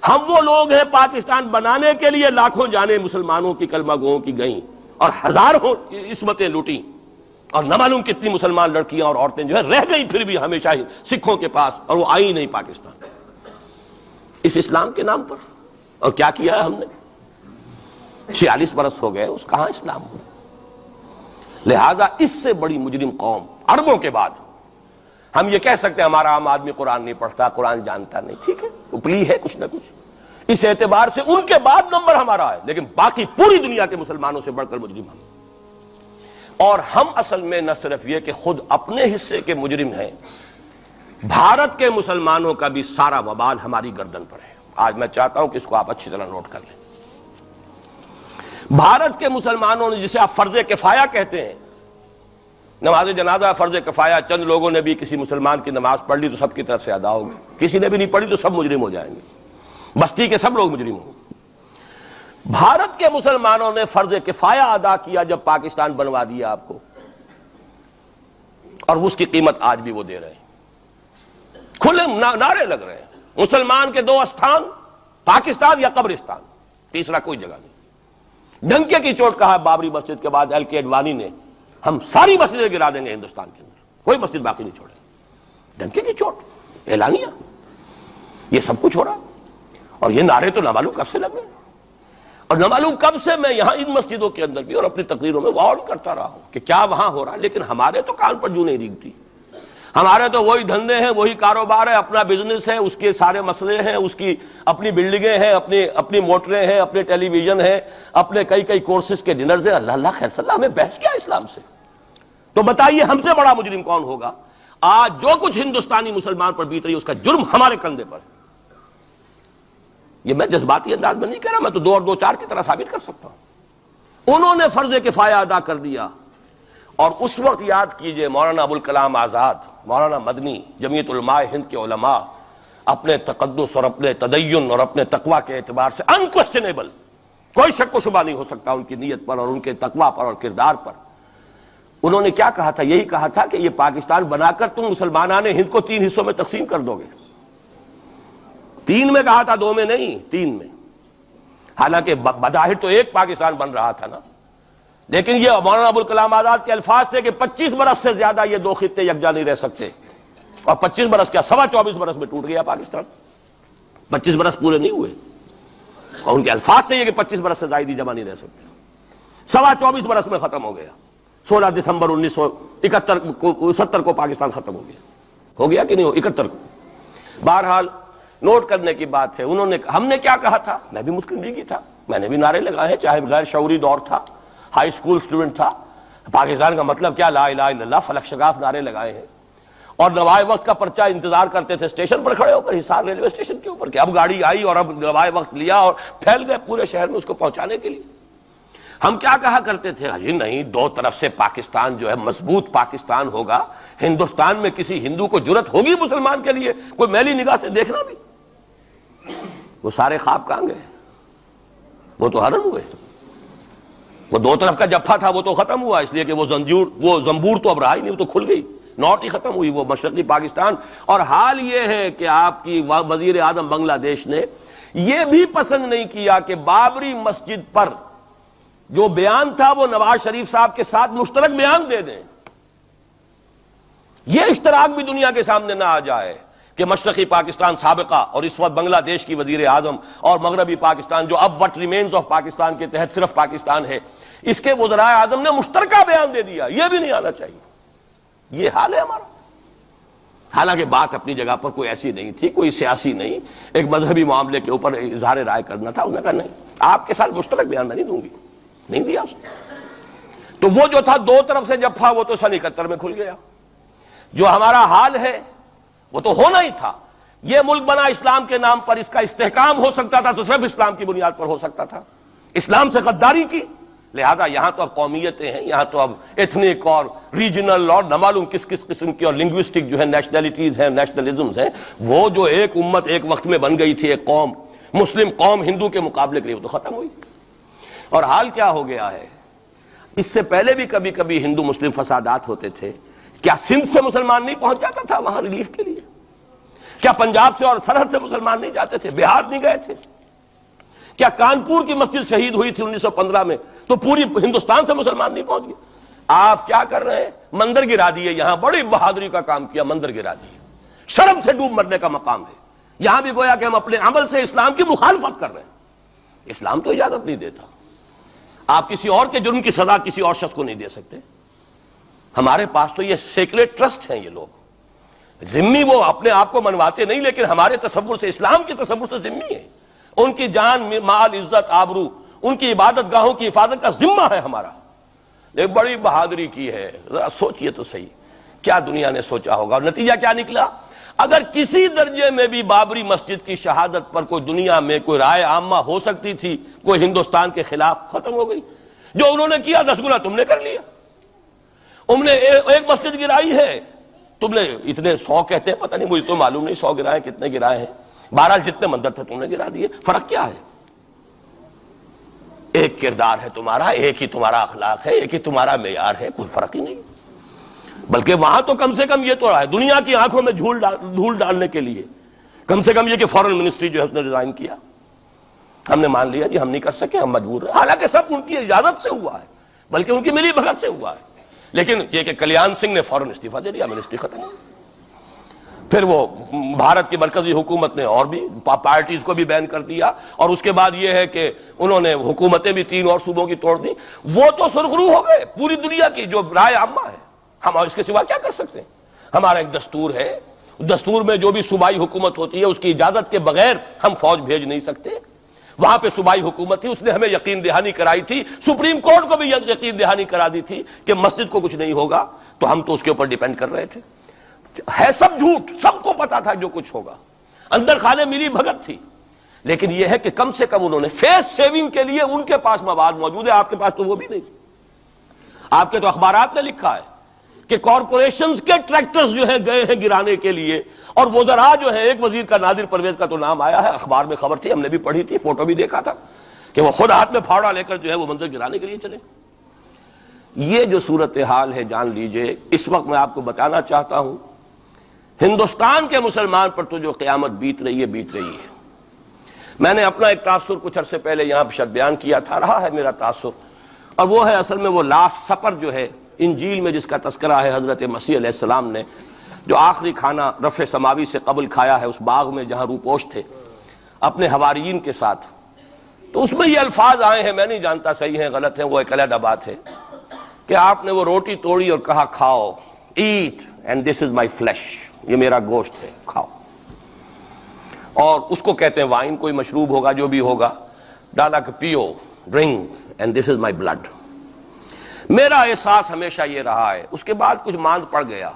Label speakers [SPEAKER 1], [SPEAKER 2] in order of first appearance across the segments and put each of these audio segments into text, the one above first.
[SPEAKER 1] ہم وہ لوگ ہیں پاکستان بنانے کے لیے لاکھوں جانیں مسلمانوں کی کلمہ گوؤں کی گئیں اور ہزاروں عصمتیں لوٹیں، اور نہ معلوم کتنی مسلمان لڑکیاں اور عورتیں جو ہے رہ گئی پھر بھی ہمیشہ سکھوں کے پاس، اور وہ آئی نہیں پاکستان اس اسلام کے نام پر۔ اور کیا کیا ہے ہم نے؟ 46 برس ہو گئے، اس کہاں اسلام ہو؟ لہذا اس سے بڑی مجرم قوم عربوں کے بعد ہم یہ کہہ سکتے ہیں ہمارا عام آدمی قرآن نہیں پڑھتا، قرآن جانتا نہیں، ٹھیک ہے، اپلی ہے کچھ نہ کچھ، اس اعتبار سے ان کے بعد نمبر ہمارا ہے، لیکن باقی پوری دنیا کے مسلمانوں سے بڑھ کر مجرم ہم۔ اور ہم اصل میں نہ صرف یہ کہ خود اپنے حصے کے مجرم ہیں، بھارت کے مسلمانوں کا بھی سارا وبال ہماری گردن پر ہے۔ آج میں چاہتا ہوں کہ اس کو آپ اچھی طرح نوٹ کر لیں۔ بھارت کے مسلمانوں نے، جسے آپ فرض کفایہ کہتے ہیں، نماز جنازہ فرض کفایہ، چند لوگوں نے بھی کسی مسلمان کی نماز پڑھ لی تو سب کی طرف سے ادا ہوگی، کسی نے بھی نہیں پڑھی تو سب مجرم ہو جائیں گے، بستی کے سب لوگ مجرم ہوں گے۔ بھارت کے مسلمانوں نے فرض کفایہ ادا کیا جب پاکستان بنوا دیا آپ کو، اور اس کی قیمت آج بھی وہ دے رہے ہیں، کھلے نعرے لگ رہے ہیں مسلمان کے 2 استھان، پاکستان یا قبرستان، تیسرا کوئی جگہ نہیں۔ ڈنکے کی چوٹ کہا بابری مسجد کے بعد ایل کے اڈوانی نے، ہم ساری مسجدیں گرا دیں گے ہندوستان کے اندر، کوئی مسجد باقی نہیں چھوڑے۔ ڈنکے کی چوٹ، اعلانیہ، یہ سب کچھ ہو رہا، اور یہ نعرے تو نہ معلوم کب سے لگ رہے ہیں، اور نہ معلوم کب سے میں یہاں ان مسجدوں کے اندر بھی اور اپنی تقریروں میں غور کرتا رہا ہوں کہ کیا وہاں ہو رہا ہے، لیکن ہمارے تو کان پر جوں نہیں ریگتی، ہمارے تو وہی دھندے ہیں، وہی کاروبار ہے، اپنا بزنس ہے، اس کے سارے مسئلے ہیں، اس کی اپنی بلڈنگیں ہیں، اپنی موٹریں ہیں، اپنے ٹیلی ویژن ہیں، اپنے کئی کورسز کے ڈنرز ہیں۔ اللہ اللہ خیر صلی اللہ، ہمیں بحث کیا اسلام سے؟ تو بتائیے ہم سے بڑا مجرم کون ہوگا؟ آج جو کچھ ہندوستانی مسلمان پر بیت رہی ہے اس کا جرم ہمارے کندھے پر ہے۔ یہ میں جذباتی انداز میں نہیں کہہ رہا، میں تو 2 اور 2 4 کی طرح ثابت کر سکتا ہوں۔ انہوں نے فرض کفایہ ادا کر دیا، اور اس وقت یاد کیجئے مولانا ابوالکلام آزاد، مولانا مدنی، جمعیت علماء ہند کے علماء اپنے تقدس اور اپنے تدین اور اپنے تقوی کے اعتبار سے انکویسچنیبل، کوئی شک و شبہ نہیں ہو سکتا ان کی نیت پر اور ان کے تقوی پر اور کردار پر، انہوں نے کیا کہا تھا؟ یہی کہا تھا کہ یہ پاکستان بنا کر تم مسلمانان ہند کو 3 حصوں میں تقسیم کر دو گے۔ 3 میں کہا تھا، 2 میں نہیں، 3 میں۔ حالانکہ بظاہر تو ایک پاکستان بن رہا تھا نا، لیکن یہ مولانا ابوالکلام آزاد کے الفاظ تھے کہ 25 برس سے زیادہ یہ 2 خطے یکجا نہیں رہ سکتے، اور 25 برس کیا، 24.25 برس میں ٹوٹ گیا پاکستان، 25 برس پورے نہیں ہوئے، اور ان کے الفاظ تھے یہ کہ 25 برس سے زائد جمع نہیں رہ سکتے، 24.25 برس میں ختم ہو گیا۔ 16 دسمبر 1970 کو پاکستان ختم ہو گیا کہ نہیں؟ 71 کو۔ بہرحال نوٹ کرنے کی بات ہے، ہم نے کیا کہا تھا؟ میں بھی مسلم لیگی تھا، میں نے بھی نعرے لگائے ہیں، چاہے غیر شعوری دور تھا، ہائی اسکول اسٹوڈنٹ تھا، پاکستان کا مطلب کیا، لا الہ الا اللہ، فلک شگاف نعرے لگائے ہیں، اور نوائے وقت کا پرچہ انتظار کرتے تھے اسٹیشن پر کھڑے ہو کر، حصار ریلوے اسٹیشن کے اوپر، کہ اب گاڑی آئی اور اب نوائے وقت لیا اور پھیل گئے پورے شہر میں اس کو پہنچانے کے لیے۔ ہم کیا کہا کرتے تھے؟ جی نہیں، 2 طرف سے پاکستان جو ہے مضبوط پاکستان ہوگا، ہندوستان میں کسی ہندو کو جرت ہوگی مسلمان کے لیے کوئی میلی نگاہ سے دیکھنا بھی؟ وہ سارے خواب کہاں گئے؟ وہ تو حرم ہوئے، وہ 2 طرف کا جفا تھا وہ تو ختم ہوا، اس لیے کہ وہ زنبور تو اب رہا ہی نہیں، وہ تو کھل گئی، نوٹ ہی ختم ہوئی وہ مشرقی پاکستان۔ اور حال یہ ہے کہ آپ کی وزیر اعظم بنگلہ دیش نے یہ بھی پسند نہیں کیا کہ بابری مسجد پر جو بیان تھا وہ نواز شریف صاحب کے ساتھ مشترک بیان دے دیں، یہ اشتراک بھی دنیا کے سامنے نہ آ جائے کہ مشرقی پاکستان سابقہ اور اس وقت بنگلہ دیش کی وزیر اعظم اور مغربی پاکستان جو اب وٹ ریمینز آف پاکستان کے تحت صرف پاکستان ہے، اس کے وزرائے اعظم نے مشترکہ بیان دے دیا، یہ بھی نہیں آنا چاہیے۔ یہ حال ہے ہمارا۔ حالانکہ بات اپنی جگہ پر کوئی ایسی نہیں تھی، کوئی سیاسی نہیں، ایک مذہبی معاملے کے اوپر اظہار رائے کرنا تھا، انہوں نے کہا نہیں، آپ کے ساتھ مشترک بیان میں نہیں دوں گی، نہیں دیا اس نے۔ تو وہ جو تھا 2 طرف سے جفا وہ تو سن 71 میں کھل گیا۔ جو ہمارا حال ہے وہ تو ہونا ہی تھا۔ یہ ملک بنا اسلام کے نام پر، اس کا استحکام ہو سکتا تھا تو صرف اسلام کی بنیاد پر ہو سکتا تھا، اسلام سے غداری کی۔ لہذا یہاں تو اب قومیتیں ہیں، یہاں تو اب ایتھنک اور ریجنل اور نہ معلوم کس قسم کی اور لنگوسٹک جو ہے نیشنلٹیز ہیں، نیشنلزمز ہیں، وہ جو ایک امت ایک وقت میں بن گئی تھی، ایک قوم، مسلم قوم ہندو کے مقابلے کے لیے، وہ تو ختم ہوئی۔ اور حال کیا ہو گیا ہے؟ اس سے پہلے بھی کبھی کبھی ہندو مسلم فسادات ہوتے تھے، کیا سندھ سے مسلمان نہیں پہنچ جاتا تھا وہاں ریلیف کے لیے؟ کیا پنجاب سے اور سرحد سے مسلمان نہیں جاتے تھے؟ بہار نہیں گئے تھے؟ کیا کانپور کی مسجد شہید ہوئی تھی 1915 میں تو پوری ہندوستان سے مسلمان نہیں پہنچ گئے؟ آپ کیا کر رہے ہیں؟ مندر گرا دیے، یہاں بڑی بہادری کا کام کیا، مندر گرا دیے، شرم سے ڈوب مرنے کا مقام ہے۔ یہاں بھی گویا کہ ہم اپنے عمل سے اسلام کی مخالفت کر رہے ہیں۔ اسلام تو اجازت نہیں دیتا، آپ کسی اور کے جرم کی سزا کسی اور شخص کو نہیں دے سکتے۔ ہمارے پاس تو یہ سیکریٹ ٹرسٹ ہیں، یہ لوگ ذمہ وہ اپنے آپ کو منواتے نہیں، لیکن ہمارے تصور سے، اسلام کے تصور سے ذمہ ہے۔ ان کی جان، مال، عزت، آبرو، ان کی عبادت گاہوں کی حفاظت کا ذمہ ہے ہمارا۔ لیکن بڑی بہادری کی ہے، ذرا سوچئے تو صحیح کیا دنیا نے سوچا ہوگا، اور نتیجہ کیا نکلا؟ اگر کسی درجے میں بھی بابری مسجد کی شہادت پر کوئی دنیا میں کوئی رائے عامہ ہو سکتی تھی کوئی ہندوستان کے خلاف، ختم ہو گئی۔ جو انہوں نے کیا 10 گنا تم نے کر لیا۔ انہوں نے ایک مسجد گرائی ہے، تم نے اتنے 100 کہتے ہیں، پتہ نہیں مجھے تو معلوم نہیں 100 گرائے کتنے گرائے ہیں، بہرحال جتنے مندر تھے تم نے گرا دیے۔ فرق کیا ہے؟ ایک کردار ہے تمہارا، ایک ہی تمہارا اخلاق ہے، ایک ہی تمہارا معیار ہے، کوئی فرق ہی نہیں۔ بلکہ وہاں تو کم سے کم یہ تو رہا ہے، دنیا کی آنکھوں میں دھول ڈالنے کے لیے کم سے کم یہ کہ فورن منسٹری جو ہے اس نے ریزائن کیا، ہم نے مان لیا جی ہم نہیں کر سکے، ہم مجبور ہیں، حالانکہ سب ان کی اجازت سے ہوا ہے، بلکہ ان کی ملی بھگت سے ہوا ہے۔ لیکن یہ کہ کلیان سنگھ نے فوراً استعفیٰ دے دیا، منسٹری ختم۔ پھر وہ بھارت کی مرکزی حکومت نے اور بھی پارٹیز کو بھی بین کر دیا، اور اس کے بعد یہ ہے کہ انہوں نے حکومتیں بھی 3 اور صوبوں کی توڑ دی۔ وہ تو سرخرو ہو گئے پوری دنیا کی جو رائے عامہ ہے، ہم اس کے سوا کیا کر سکتے ہیں؟ ہمارا ایک دستور ہے، دستور میں جو بھی صوبائی حکومت ہوتی ہے اس کی اجازت کے بغیر ہم فوج بھیج نہیں سکتے۔ وہاں پہ صوبائی حکومت تھی، اس نے ہمیں یقین دہانی کرائی تھی، سپریم کورٹ کو بھی یقین دہانی کرا دی تھی کہ مسجد کو کچھ نہیں ہوگا، تو ہم تو اس کے اوپر ڈیپینڈ کر رہے تھے۔ ہے سب جھوٹ، سب کو پتا تھا جو کچھ ہوگا، اندر خانے ملی بھگت تھی، لیکن یہ ہے کہ کم سے کم انہوں نے فیس سیونگ کے لیے ان کے پاس مواد موجود ہے، آپ کے پاس تو وہ بھی نہیں۔ آپ کے تو اخبارات نے لکھا ہے کہ کارپوریشنز کے ٹریکٹرز جو ہیں گئے ہیں گرانے کے لیے، اور وزراء جو ہے، ایک وزیر کا نادر پرویز کا تو نام آیا ہے، اخبار میں خبر تھی، ہم نے بھی پڑھی تھی، فوٹو بھی دیکھا تھا کہ وہ خود ہاتھ میں پھاوڑا لے کر جو ہے وہ منظر گرانے کے لیے چلے۔ یہ جو صورتحال ہے جان لیجئے، اس وقت میں آپ کو بتانا چاہتا ہوں ہندوستان کے مسلمان پر تو جو قیامت بیت رہی ہے۔ میں نے اپنا ایک تاثر کچھ عرصے پہلے یہاں شد بیان کیا تھا، رہا ہے میرا تاثر، اور وہ ہے اصل میں وہ لاسٹ سپر جو ہے انجیل میں جس کا تذکرہ ہے حضرت مسیح علیہ السلام نے جو آخری کھانا رفع سماوی سے قبل کھایا ہے اس باغ میں جہاں روپوش تھے اپنے حواریین کے ساتھ۔ تو اس میں یہ الفاظ آئے ہیں، میں نہیں جانتا صحیح ہیں غلط ہیں، وہ ایک علیحدہ بات ہے، کہ آپ نے وہ روٹی توڑی اور کہا کھاؤ، eat and this is my flesh, یہ میرا گوشت ہے، کھاؤ۔ اور اس کو کہتے ہیں وائن، کوئی مشروب ہوگا جو بھی ہوگا، ڈالا کہ پیو، drink and this is my blood. میرا احساس ہمیشہ یہ رہا ہے، اس کے بعد کچھ ماند پڑ گیا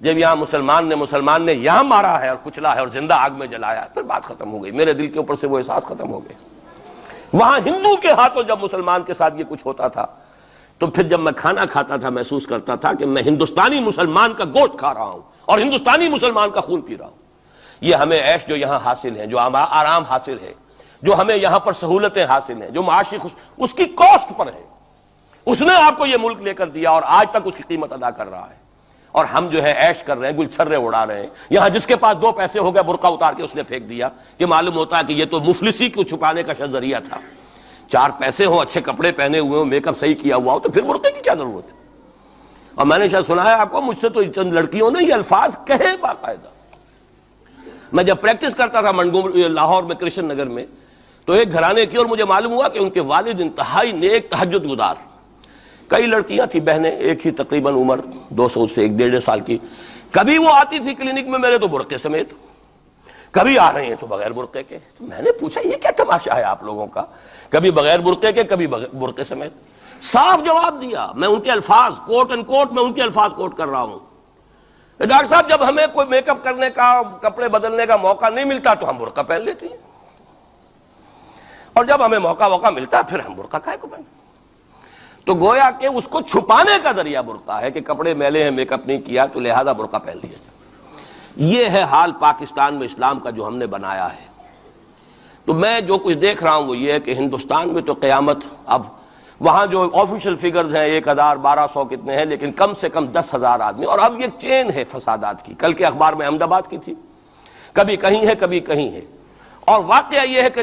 [SPEAKER 1] جب یہاں مسلمان نے یہاں مارا ہے اور کچلا ہے اور زندہ آگ میں جلایا ہے، پھر بات ختم ہو گئی، میرے دل کے اوپر سے وہ احساس ختم ہو گئے۔ وہاں ہندو کے ہاتھوں جب مسلمان کے ساتھ یہ کچھ ہوتا تھا تو پھر جب میں کھانا کھاتا تھا محسوس کرتا تھا کہ میں ہندوستانی مسلمان کا گوشت کھا رہا ہوں اور ہندوستانی مسلمان کا خون پی رہا ہوں۔ یہ ہمیں عیش جو یہاں حاصل ہے، جو آرام حاصل ہے، جو ہمیں یہاں پر سہولتیں حاصل ہیں، جو معاشی اس کی کاسٹ پر ہے۔ اس نے آپ کو یہ ملک لے کر دیا اور آج تک اس کی قیمت ادا کر رہا ہے، اور ہم جو ہے عیش کر رہے ہیں، گل چھرے اڑا رہے ہیں۔ یہاں جس کے پاس 2 پیسے ہو گئے برقع اتار کے اس نے پھینک دیا، کہ معلوم ہوتا ہے کہ یہ تو مفلسی کو چھپانے کا ذریعہ تھا۔ 4 پیسے ہوں، اچھے کپڑے پہنے ہوئے ہوں، میک اپ صحیح کیا ہوا ہو، تو پھر برقعے کی کیا ضرورت ہے؟ اور میں نے شاید سنا ہے آپ کو، مجھ سے تو چند لڑکیوں نے یہ الفاظ کہے باقاعدہ۔ میں جب پریکٹس کرتا تھا لاہور میں کرشن نگر میں، تو ایک گھرانے کی، اور مجھے معلوم ہوا کہ ان کے والد انتہائی نیک تہجد گزار، کئی لڑکیاں تھیں بہنیں، ایک ہی تقریباً عمر 200 سے 1.5 سال کی، کبھی وہ آتی تھی کلینک میں میرے تو برقعے سمیت، کبھی آ رہے ہیں تو بغیر برقعے کے۔ تو میں نے پوچھا یہ کیا تماشا ہے آپ لوگوں کا، کبھی بغیر برقعے کے کبھی برقعے سمیت۔ صاف جواب دیا، میں ان کے الفاظ کوٹ اینڈ کوٹ میں ان کے الفاظ کوٹ کر رہا ہوں، ڈاکٹر صاحب جب ہمیں کوئی میک اپ کرنے کا، کپڑے بدلنے کا موقع نہیں ملتا تو ہم برقع پہن لیتے ہیں، اور جب ہمیں موقع ملتا پھر ہم برقع کائے کو پہن۔ تو گویا کہ اس کو چھپانے کا ذریعہ برقع ہے، کہ کپڑے میلے ہیں، میک اپ نہیں کیا تو لہذا برقع پہن لیا جائے۔ یہ ہے حال پاکستان میں اسلام کا جو ہم نے بنایا ہے۔ تو میں جو کچھ دیکھ رہا ہوں وہ یہ ہے کہ ہندوستان میں تو قیامت، اب وہاں جو آفیشیل فگرز ہیں 1000 1200 کتنے ہیں، لیکن کم سے کم 10,000 آدمی، اور اب یہ چین ہے فسادات کی۔ کل کے اخبار میں احمد آباد کی تھی، کبھی کہیں ہے کبھی کہیں ہے. اور واقعہ یہ ہے کہ